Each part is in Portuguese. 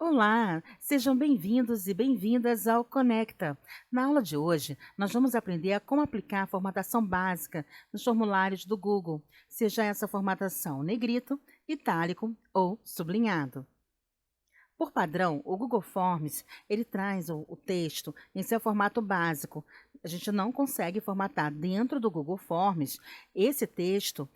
Olá, sejam bem-vindos e bem-vindas ao Conecta. Na aula de hoje, nós vamos aprender a como aplicar a formatação básica nos formulários do Google, seja essa formatação negrito, itálico ou sublinhado. Por padrão, o Google Forms ele traz o texto em seu formato básico. A gente não consegue formatar dentro do Google Forms esse texto,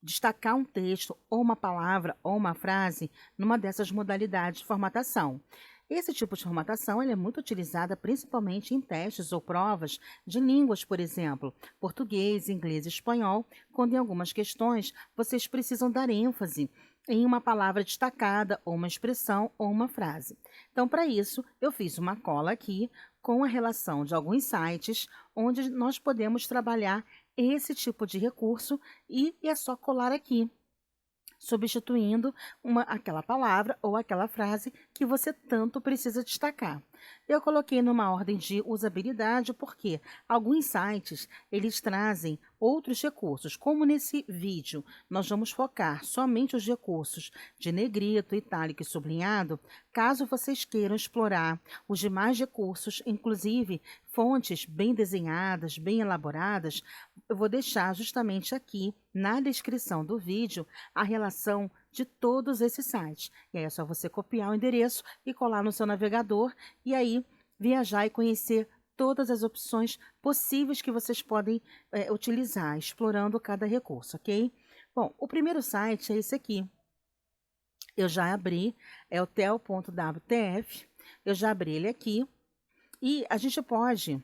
destacar um texto ou uma palavra ou uma frase numa dessas modalidades de formatação. Esse tipo de formatação ele é muito utilizada principalmente em testes ou provas de línguas, por exemplo, português, inglês e espanhol, quando em algumas questões vocês precisam dar ênfase em uma palavra destacada, ou uma expressão, ou uma frase. Então, para isso, eu fiz uma cola aqui com a relação de alguns sites onde nós podemos trabalhar esse tipo de recurso e é só colar aqui, substituindo aquela palavra ou aquela frase que você tanto precisa destacar. Eu coloquei numa ordem de usabilidade porque alguns sites eles trazem outros recursos, como nesse vídeo nós vamos focar somente os recursos de negrito, itálico e sublinhado. Caso vocês queiram explorar os demais recursos, inclusive fontes bem desenhadas, bem elaboradas, eu vou deixar justamente aqui na descrição do vídeo a relação de todos esses sites. E aí é só você copiar o endereço e colar no seu navegador e aí viajar e conhecer todas as opções possíveis que vocês podem utilizar, explorando cada recurso, ok? Bom, o primeiro site é esse aqui. Eu já abri, é o tel.wtf, eu já abri ele aqui e a gente pode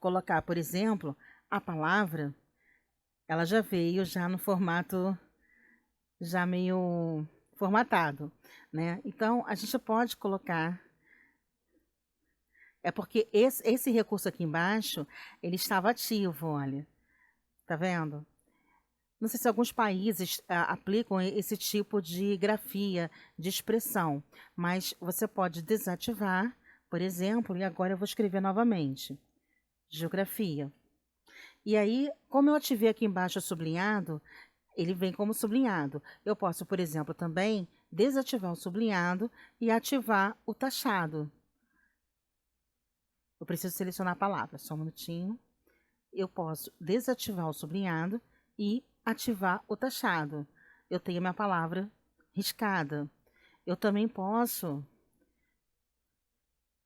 colocar, por exemplo, a palavra, ela já veio já no formato já meio formatado, né? Então, a gente pode colocar, é porque esse recurso aqui embaixo, ele estava ativo, olha, tá vendo? Não sei se alguns países aplicam esse tipo de grafia, de expressão, mas você pode desativar, por exemplo, e agora eu vou escrever novamente, geografia. E aí, como eu ativei aqui embaixo o sublinhado, ele vem como sublinhado. Eu posso, por exemplo, também desativar o sublinhado e ativar o taxado. Eu preciso selecionar a palavra, só um minutinho. Eu posso desativar o sublinhado e ativar o taxado. Eu tenho minha palavra riscada. Eu também posso,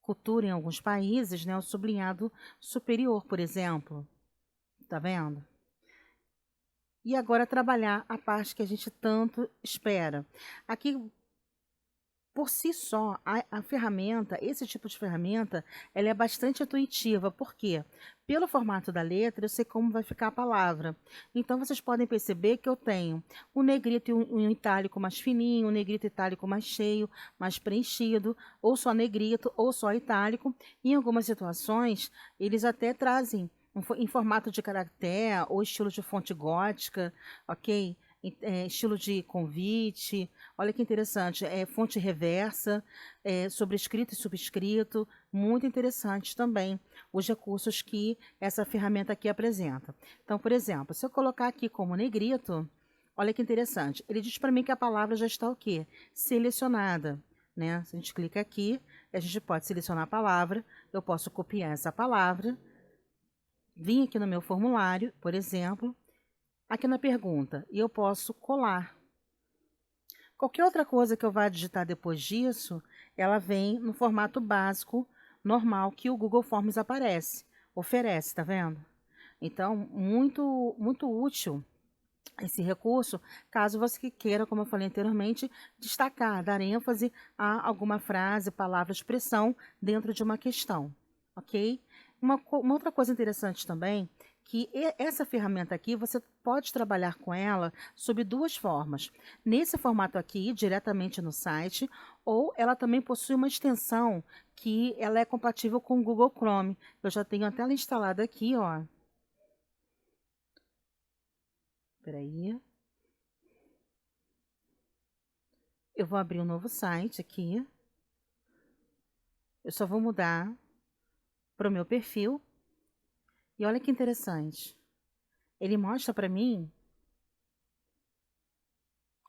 cultura em alguns países, né, o sublinhado superior, por exemplo. Tá vendo? E agora trabalhar a parte que a gente tanto espera. Aqui, por si só, a ferramenta, esse tipo de ferramenta, ela é bastante intuitiva. Por quê? Pelo formato da letra, eu sei como vai ficar a palavra. Então, vocês podem perceber que eu tenho um negrito e um itálico mais fininho, um negrito itálico mais cheio, mais preenchido, ou só negrito, ou só itálico. Em algumas situações, eles até trazem em formato de caractere ou estilo de fonte gótica, ok? Estilo de convite, olha que interessante, fonte reversa, sobrescrito e subscrito, muito interessante também os recursos que essa ferramenta aqui apresenta. Então, por exemplo, se eu colocar aqui como negrito, olha que interessante, ele diz para mim que a palavra já está o quê? Selecionada, né? Se a gente clica aqui, a gente pode selecionar a palavra, eu posso copiar essa palavra, vir aqui no meu formulário, por exemplo, aqui na pergunta, e eu posso colar. Qualquer outra coisa que eu vá digitar depois disso, ela vem no formato básico, normal, que o Google Forms oferece, tá vendo? Então, muito útil esse recurso, caso você queira, como eu falei anteriormente, destacar, dar ênfase a alguma frase, palavra, expressão dentro de uma questão, ok? Uma outra coisa interessante também, que essa ferramenta aqui, você pode trabalhar com ela sob duas formas. Nesse formato aqui, diretamente no site, ou ela também possui uma extensão que ela é compatível com o Google Chrome. Eu já tenho até ela instalada aqui, ó. Peraí. Eu vou abrir um novo site aqui. Eu só vou mudar para o meu perfil. E olha que interessante. Ele mostra para mim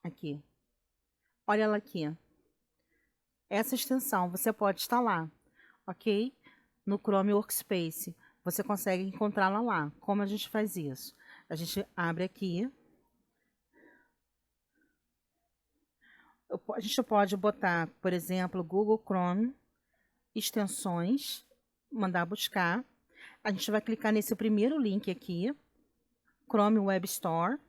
aqui. Olha ela aqui. essa extensão você pode instalar, ok? No Chrome Workspace, você consegue encontrá-la lá. Como a gente faz isso? A gente abre aqui. A gente pode botar, por exemplo, Google Chrome, extensões, mandar buscar. A gente vai clicar nesse primeiro link aqui, Chrome Web Store.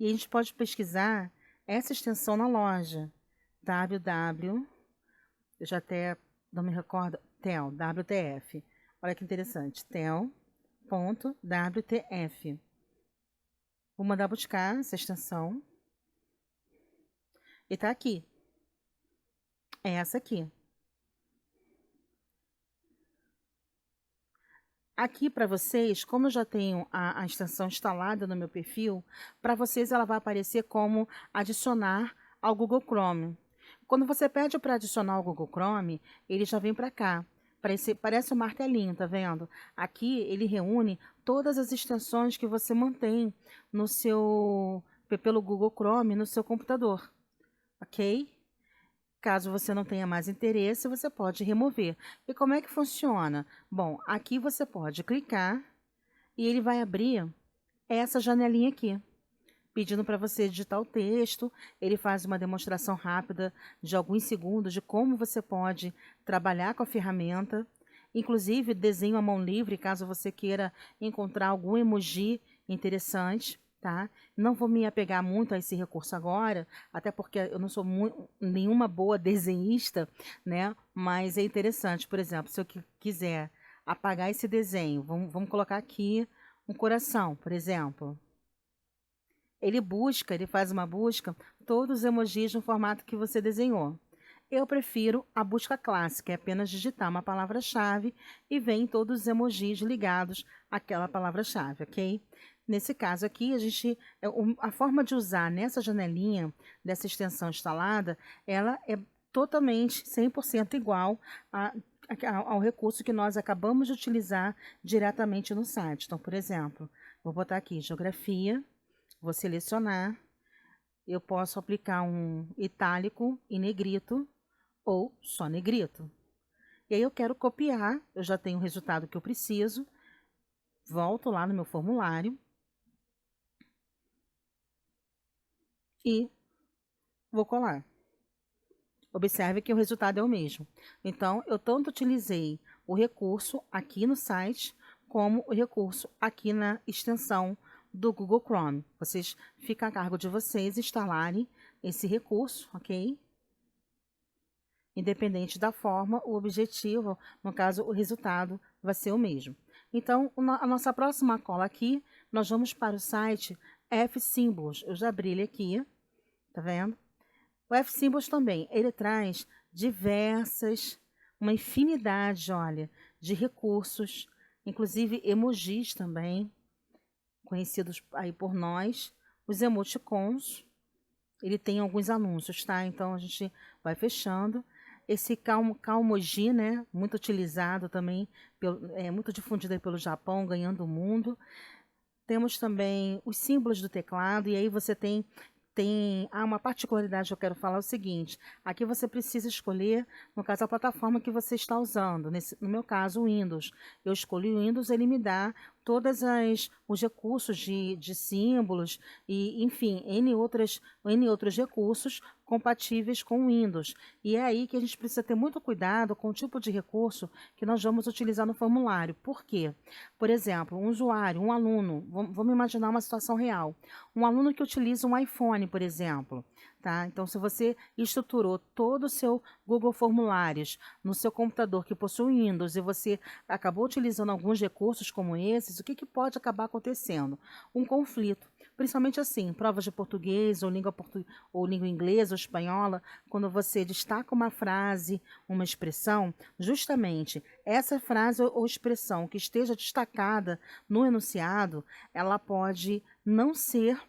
E a gente pode pesquisar essa extensão na loja, www, eu já até não me recordo, WTF. Olha que interessante, tel.wtf. Vou mandar buscar essa extensão. E tá aqui. É essa aqui. Aqui para vocês, como eu já tenho a extensão instalada no meu perfil, para vocês ela vai aparecer como adicionar ao Google Chrome. Quando você pede para adicionar ao Google Chrome, ele já vem para cá. Parece um martelinho, tá vendo? Aqui ele reúne todas as extensões que você mantém no pelo Google Chrome no seu computador, ok? Caso você não tenha mais interesse, você pode remover. E como é que funciona? Bom, aqui você pode clicar e ele vai abrir essa janelinha aqui, pedindo para você digitar o texto. Ele faz uma demonstração rápida de alguns segundos de como você pode trabalhar com a ferramenta. Inclusive, desenho à mão livre, caso você queira encontrar algum emoji interessante. Tá? Não vou me apegar muito a esse recurso agora, até porque eu não sou nenhuma boa desenhista, né? Mas é interessante, por exemplo, se eu quiser apagar esse desenho, vamos colocar aqui um coração, por exemplo. Ele faz uma busca, todos os emojis no formato que você desenhou. Eu prefiro a busca clássica, é apenas digitar uma palavra-chave e vem todos os emojis ligados àquela palavra-chave, ok? Nesse caso aqui, a forma de usar nessa janelinha dessa extensão instalada, ela é totalmente 100% igual ao recurso que nós acabamos de utilizar diretamente no site. Então, por exemplo, vou botar aqui geografia, vou selecionar, eu posso aplicar um itálico e negrito ou só negrito. E aí eu quero copiar, eu já tenho o resultado que eu preciso, volto lá no meu formulário, e vou colar. Observe que o resultado é o mesmo. Então, eu tanto utilizei o recurso aqui no site, como o recurso aqui na extensão do Google Chrome. Fica a cargo de vocês instalarem esse recurso, ok? Independente da forma, o objetivo, no caso, o resultado vai ser o mesmo. Então, a nossa próxima cola aqui, nós vamos para o site F-Symbols. Eu já abri ele aqui. Tá vendo? O F-Symbols também, ele traz uma infinidade, olha, de recursos, inclusive emojis também, conhecidos aí por nós, os emoticons, ele tem alguns anúncios, tá? Então a gente vai fechando. Esse Calmoji, né, muito utilizado também, muito difundido aí pelo Japão, ganhando o mundo. Temos também os símbolos do teclado, e aí você tem uma particularidade que eu quero falar é o seguinte, aqui você precisa escolher, no caso, a plataforma que você está usando, no meu caso, o Windows. Eu escolhi o Windows, ele me dá todos os recursos de símbolos e, enfim, N outros recursos compatíveis com o Windows. E é aí que a gente precisa ter muito cuidado com o tipo de recurso que nós vamos utilizar no formulário. Por quê? Por exemplo, um usuário, um aluno, vamos imaginar uma situação real. Um aluno que utiliza um iPhone, por exemplo, tá? Então, se você estruturou todo o seu Google Formulários no seu computador que possui Windows e você acabou utilizando alguns recursos como esses, o que pode acabar acontecendo? Um conflito. Principalmente assim, provas de português ou língua inglesa ou espanhola, quando você destaca uma frase, uma expressão, justamente essa frase ou expressão que esteja destacada no enunciado, ela pode não ser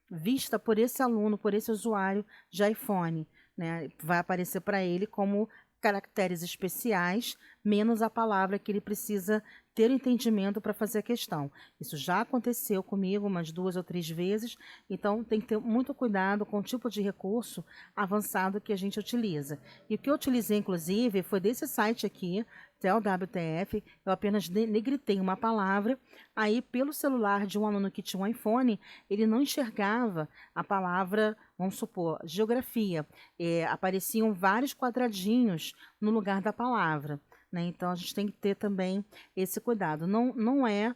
vista por esse aluno, por esse usuário de iPhone, né? Vai aparecer para ele como caracteres especiais, menos a palavra que ele precisa ter o entendimento para fazer a questão. Isso já aconteceu comigo umas 2 ou 3 vezes, então tem que ter muito cuidado com o tipo de recurso avançado que a gente utiliza. E o que eu utilizei, inclusive, foi desse site aqui, TELWTF. Eu apenas negritei uma palavra, aí pelo celular de um aluno que tinha um iPhone, ele não enxergava a palavra, vamos supor, geografia. Apareciam vários quadradinhos no lugar da palavra, né? Então a gente tem que ter também esse cuidado. Não é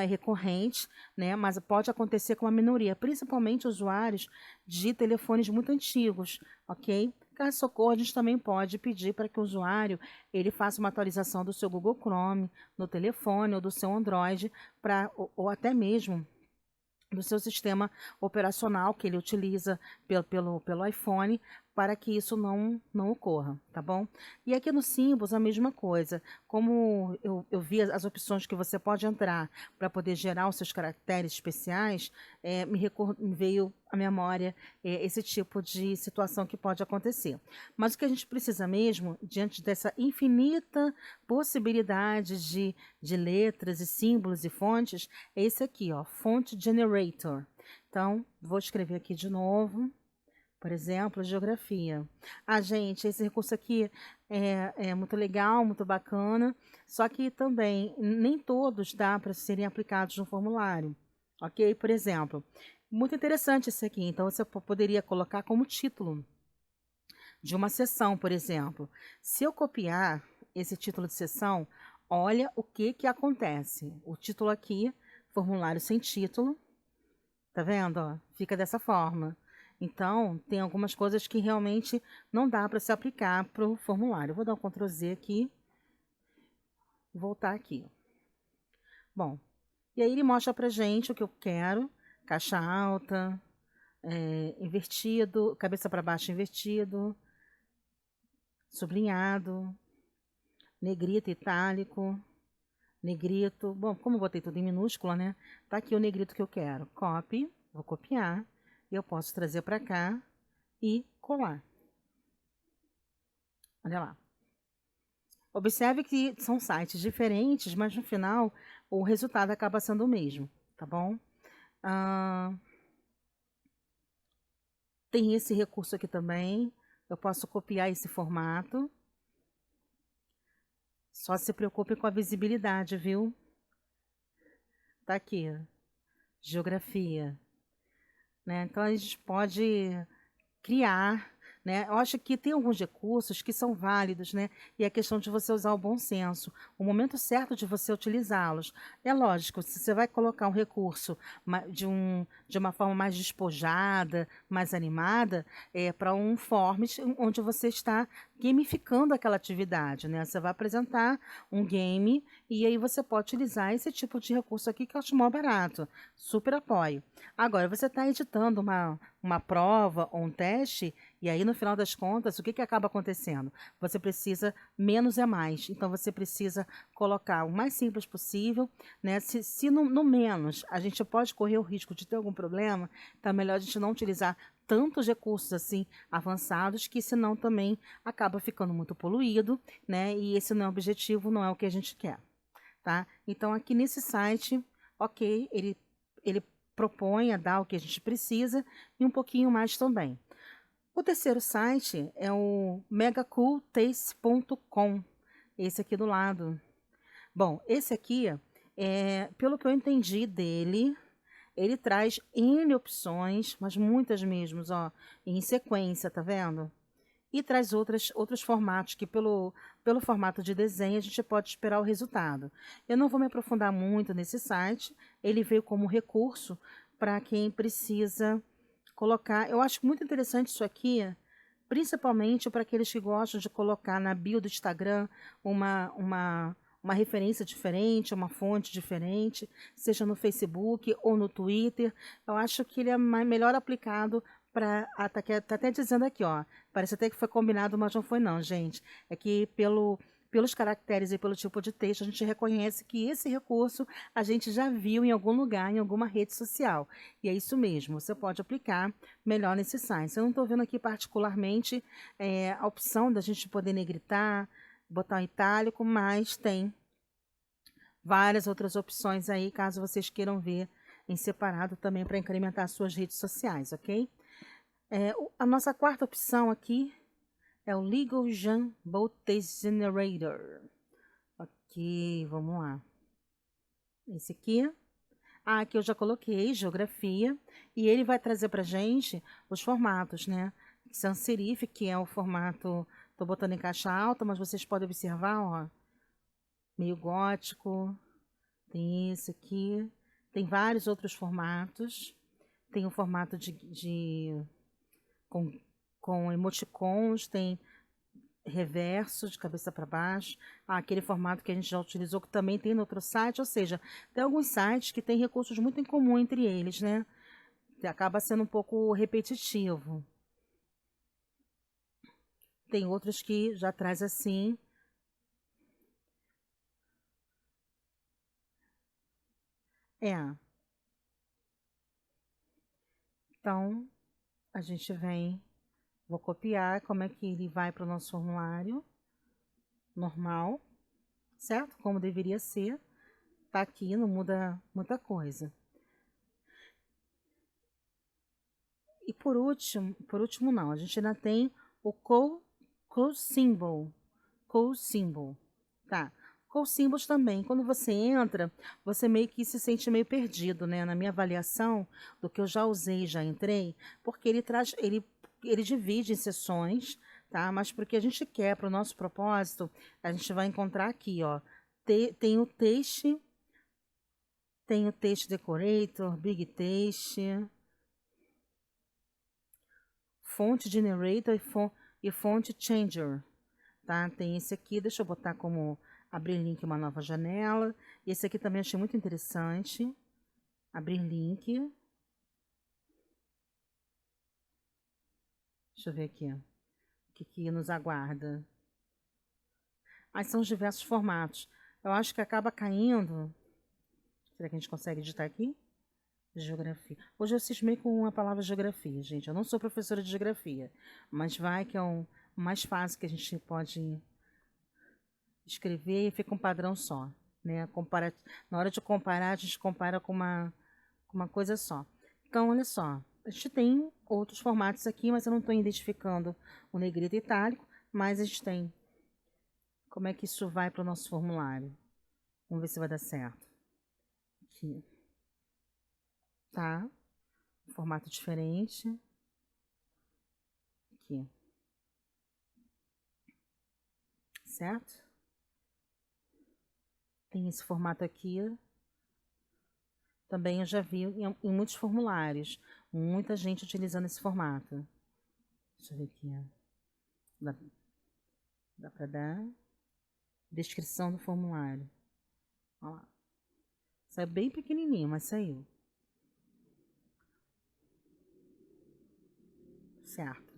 recorrente, né? Mas pode acontecer com a minoria, principalmente usuários de telefones muito antigos, ok? Caso socorro, a gente também pode pedir para que o usuário ele faça uma atualização do seu Google Chrome no telefone ou do seu Android, ou até mesmo do seu sistema operacional que ele utiliza pelo iPhone, para que isso não ocorra, tá bom? E aqui no Symbols a mesma coisa. Como eu vi as opções que você pode entrar para poder gerar os seus caracteres especiais, me veio à memória esse tipo de situação que pode acontecer. Mas o que a gente precisa mesmo, diante dessa infinita possibilidade de letras e símbolos e fontes, é esse aqui, ó, Font Generator. Então, vou escrever aqui de novo. Por exemplo, geografia. Gente, esse recurso aqui é muito legal, muito bacana, só que também nem todos dá para serem aplicados no formulário, ok? Por exemplo, muito interessante esse aqui, então você poderia colocar como título de uma sessão, por exemplo. Se eu copiar esse título de sessão, olha o que acontece. O título aqui, formulário sem título, tá vendo? Ó? Fica dessa forma. Então, tem algumas coisas que realmente não dá para se aplicar para o formulário. Eu vou dar um Ctrl Z aqui e voltar aqui. Bom, e aí ele mostra para gente o que eu quero. Caixa alta, invertido, cabeça para baixo invertido, sublinhado, negrito itálico, negrito. Bom, como eu botei tudo em minúscula, né? Tá aqui o negrito que eu quero. Copy, vou copiar. E eu posso trazer para cá e colar. Olha lá. Observe que são sites diferentes, mas no final o resultado acaba sendo o mesmo, tá bom? Tem esse recurso aqui também. Eu posso copiar esse formato. Só se preocupe com a visibilidade, viu? Tá aqui. Geografia. Né? Então, a gente pode criar, né? Eu acho que tem alguns recursos que são válidos, né? E é questão de você usar o bom senso, o momento certo de você utilizá-los. É lógico, se você vai colocar um recurso de uma forma mais despojada, mais animada, para um format onde você está gamificando aquela atividade, né? Você vai apresentar um game e aí você pode utilizar esse tipo de recurso aqui que eu acho mó barato. Super apoio. Agora, você está editando uma prova ou um teste, e aí no final das contas, o que acaba acontecendo? Você precisa, menos é mais. Então, você precisa colocar o mais simples possível, né? Se no menos a gente pode correr o risco de ter algum problema, então é melhor a gente não utilizar tantos recursos assim avançados, que senão também acaba ficando muito poluído, né? E esse não é o objetivo, não é o que a gente quer, tá? Então, aqui nesse site, ok, ele propõe a dar o que a gente precisa e um pouquinho mais também. O terceiro site é o megacooltaste.com, esse aqui do lado. Bom, esse aqui, pelo que eu entendi dele, ele traz N opções, mas muitas mesmo, ó, em sequência, tá vendo? E traz outros formatos que pelo formato de desenho a gente pode esperar o resultado. Eu não vou me aprofundar muito nesse site, ele veio como recurso para quem precisa colocar. Eu acho muito interessante isso aqui, principalmente para aqueles que gostam de colocar na bio do Instagram uma referência diferente, uma fonte diferente, seja no Facebook ou no Twitter. Eu acho que ele é melhor aplicado para. Tá até dizendo aqui, ó. Parece até que foi combinado, mas não foi, não, gente. É que pelos caracteres e pelo tipo de texto, a gente reconhece que esse recurso a gente já viu em algum lugar, em alguma rede social. E é isso mesmo, você pode aplicar melhor nesse site. Eu não estou vendo aqui particularmente a opção da gente poder negritar, botar um itálico, mas tem várias outras opções aí, caso vocês queiram ver em separado também para incrementar suas redes sociais, ok? A nossa quarta opção aqui é o Legal Gen Bold Text Generator. Ok, vamos lá. Esse aqui. Aqui eu já coloquei geografia e ele vai trazer para gente os formatos, né? Sans serif, que é o formato, tô botando em caixa alta, mas vocês podem observar, ó, meio gótico. Tem esse aqui, tem vários outros formatos. Tem o formato com emoticons, tem reverso de cabeça para baixo, aquele formato que a gente já utilizou, que também tem no outro site, ou seja, tem alguns sites que têm recursos muito em comum entre eles, né? Acaba sendo um pouco repetitivo. Tem outros que já traz assim. Então, a gente vem, vou copiar como é que ele vai para o nosso formulário normal, certo? Como deveria ser. Tá aqui, não muda muita coisa. E por último não, a gente ainda tem o code symbol. Code symbol, tá? Code symbols também, quando você entra, você meio que se sente meio perdido, né? Na minha avaliação do que eu já usei, já entrei, porque ele divide em seções, tá? Mas porque a gente quer, para o nosso propósito, a gente vai encontrar aqui, ó, tem o Text Decorator, Big Text, Font Generator e Font Changer, tá? Tem esse aqui, deixa eu botar como abrir link em uma nova janela. E esse aqui também achei muito interessante. Abrir link. Deixa eu ver aqui. O que nos aguarda. São os diversos formatos. Eu acho que acaba caindo. Será que a gente consegue editar aqui? Geografia. Hoje eu cismei com a palavra geografia, gente. Eu não sou professora de geografia, mas vai que é o mais fácil que a gente pode escrever e fica um padrão só, né? Na hora de comparar, a gente compara com uma coisa só. Então, olha só, a gente tem outros formatos aqui, mas eu não estou identificando o negrito itálico, mas a gente tem. Como é que isso vai para o nosso formulário? Vamos ver se vai dar certo. Aqui. Tá? Formato diferente. Aqui. Certo? Tem esse formato aqui. Também eu já vi em muitos formulários. Muita gente utilizando esse formato. Deixa eu ver aqui. Dá para dar. Descrição do formulário. Olha lá. Saiu bem pequenininho, mas saiu. Certo.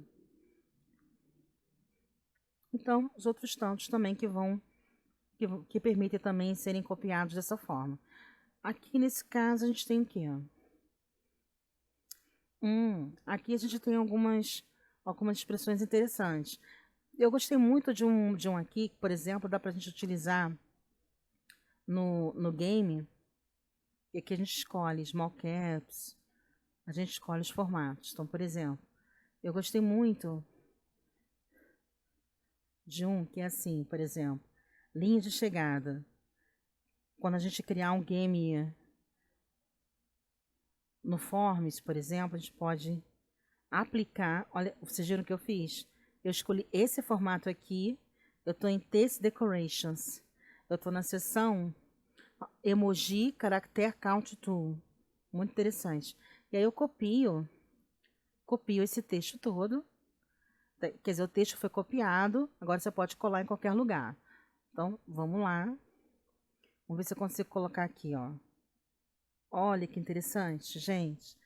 Então, os outros tantos também que permitem também serem copiados dessa forma. Aqui nesse caso a gente tem o quê? Aqui a gente tem algumas expressões interessantes. Eu gostei muito de um aqui, que, por exemplo, dá para a gente utilizar no game. E aqui a gente escolhe small caps, a gente escolhe os formatos. Então, por exemplo, eu gostei muito de um que é assim, por exemplo, linha de chegada. Quando a gente criar um game no Forms, por exemplo, a gente pode aplicar. Olha, vocês viram o que eu fiz? Eu escolhi esse formato aqui. Eu estou em Text Decorations. Eu estou na seção Emoji Character Count Tool. Muito interessante. E aí eu copio esse texto todo. Quer dizer, o texto foi copiado. Agora você pode colar em qualquer lugar. Então, vamos lá. Vamos ver se eu consigo colocar aqui, ó. Olha que interessante, gente.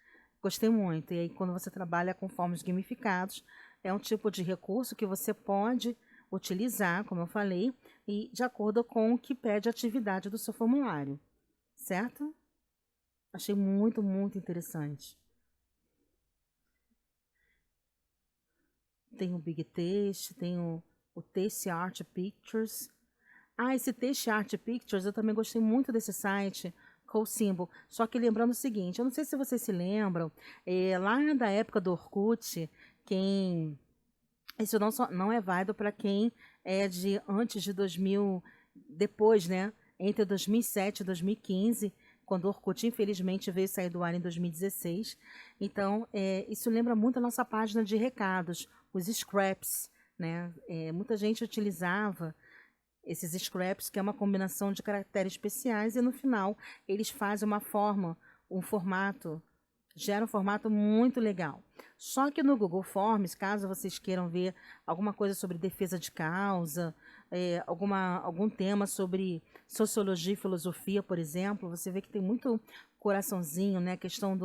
Gostei muito. E aí, quando você trabalha com formas gamificados, é um tipo de recurso que você pode utilizar, como eu falei, e de acordo com o que pede a atividade do seu formulário, certo? Achei muito, muito interessante. Tem o Big Taste, tem o Taste Art Pictures. Esse Taste Art Pictures, eu também gostei muito desse site, CoSimbo. Só que lembrando o seguinte, eu não sei se vocês se lembram, lá da época do Orkut, quem... Isso não é válido para quem é de antes de 2000, depois, né? Entre 2007 e 2015, quando o Orkut, infelizmente, veio sair do ar em 2016. Então, isso lembra muito a nossa página de recados, os scraps, né? Muita gente utilizava esses scraps, que é uma combinação de caracteres especiais, e no final eles fazem um formato, gera um formato muito legal. Só que no Google Forms, caso vocês queiram ver alguma coisa sobre defesa de causa, algum tema sobre sociologia e filosofia, por exemplo, você vê que tem muito coraçãozinho, né? Questão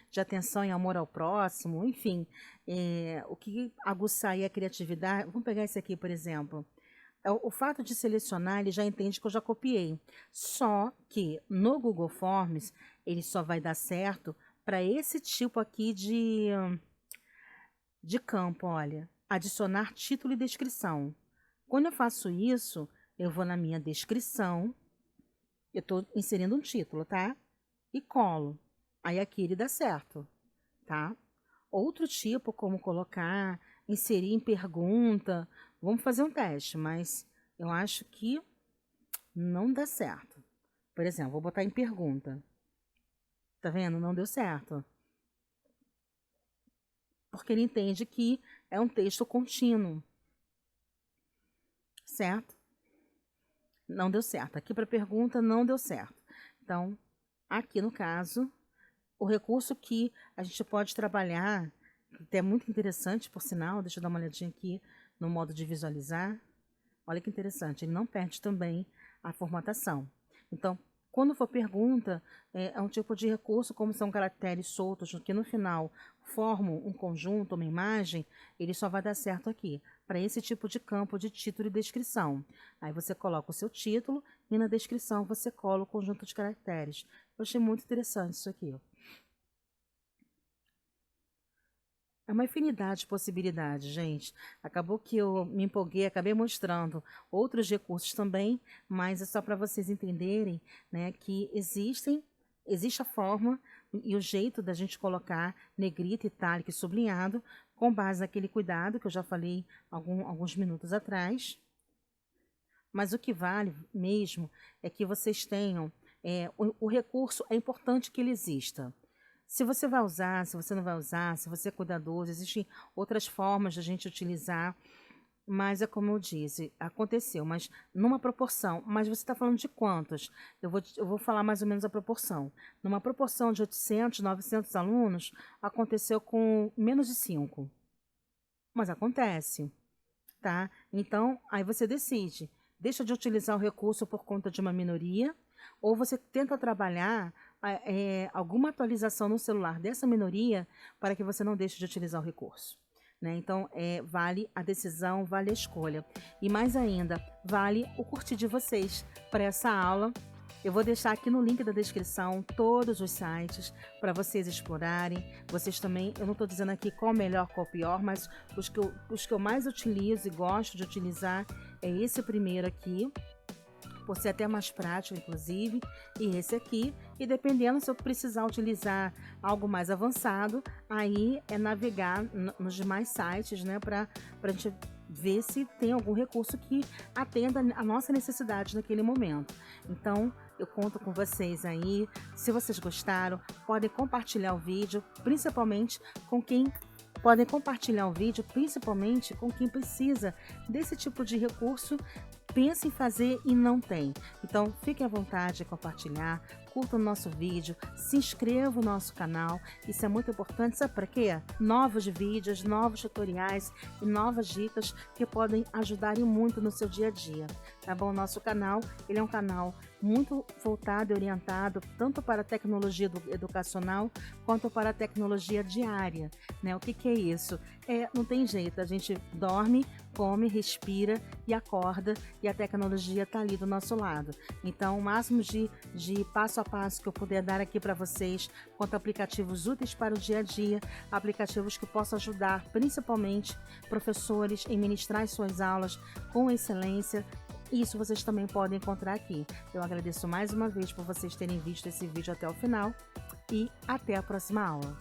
de atenção e amor ao próximo, enfim. O que aguçar aí a criatividade. Vamos pegar esse aqui, por exemplo. O fato de selecionar, ele já entende que eu já copiei. Só que no Google Forms, ele só vai dar certo para esse tipo aqui de campo, olha. Adicionar título e descrição. Quando eu faço isso, eu vou na minha descrição, eu estou inserindo um título, tá? E colo. Aí aqui ele dá certo, tá? Outro tipo, como colocar, inserir em pergunta. Vamos fazer um teste, mas eu acho que não dá certo. Por exemplo, vou botar em pergunta. Tá vendo? Não deu certo. Porque ele entende que é um texto contínuo. Certo? Não deu certo. Aqui para pergunta não deu certo. Então, aqui no caso, o recurso que a gente pode trabalhar, que é muito interessante, por sinal, deixa eu dar uma olhadinha aqui no modo de visualizar. Olha que interessante, ele não perde também a formatação. Então, quando for pergunta, é um tipo de recurso, como são caracteres soltos, que no final formam um conjunto, uma imagem, ele só vai dar certo aqui, para esse tipo de campo de título e descrição. Aí você coloca o seu título e na descrição você cola o conjunto de caracteres. Eu achei muito interessante isso aqui. É uma infinidade de possibilidades, gente. Acabou que eu me empolguei, acabei mostrando outros recursos também, mas é só para vocês entenderem, né, que existe a forma e o jeito da gente colocar negrito, itálico e sublinhado, com base naquele cuidado que eu já falei alguns minutos atrás. Mas o que vale mesmo é que vocês tenham, o recurso é importante que ele exista. Se você vai usar, se você não vai usar, se você é cuidadoso, existem outras formas de a gente utilizar, mas é como eu disse, aconteceu, mas numa proporção. Mas você está falando de quantos? Eu vou falar mais ou menos a proporção. Numa proporção de 800, 900 alunos, aconteceu com menos de 5. Mas acontece, tá? Então, aí você decide. Deixa de utilizar o recurso por conta de uma minoria, ou você tenta trabalhar alguma atualização no celular dessa minoria para que você não deixe de utilizar o recurso. Né? Então, vale a decisão, vale a escolha. E mais ainda, vale o curtir de vocês para essa aula. Eu vou deixar aqui no link da descrição todos os sites para vocês explorarem. Vocês também, eu não estou dizendo aqui qual o melhor, qual o pior, mas os que eu mais utilizo e gosto de utilizar é esse primeiro aqui, por ser até mais prático, inclusive, e esse aqui. E dependendo se eu precisar utilizar algo mais avançado, aí é navegar nos demais sites, né, para a gente ver se tem algum recurso que atenda a nossa necessidade naquele momento. Então, eu conto com vocês aí. Se vocês gostaram, podem compartilhar o vídeo, principalmente com quem precisa desse tipo de recurso, pensa em fazer e não tem. Então, fique à vontade de compartilhar, curta o nosso vídeo, se inscreva no nosso canal. Isso é muito importante, sabe para quê? Novos vídeos, novos tutoriais e novas dicas que podem ajudar muito no seu dia a dia, tá bom? Nosso canal, ele é um canal muito voltado e orientado tanto para a tecnologia educacional quanto para a tecnologia diária, né? O que é isso? Não tem jeito, a gente dorme come, respira e acorda, e a tecnologia está ali do nosso lado. Então, o máximo de passo a passo que eu puder dar aqui para vocês, quanto a aplicativos úteis para o dia a dia, aplicativos que possam ajudar principalmente professores em ministrar as suas aulas com excelência. Isso vocês também podem encontrar aqui. Eu agradeço mais uma vez por vocês terem visto esse vídeo até o final e até a próxima aula.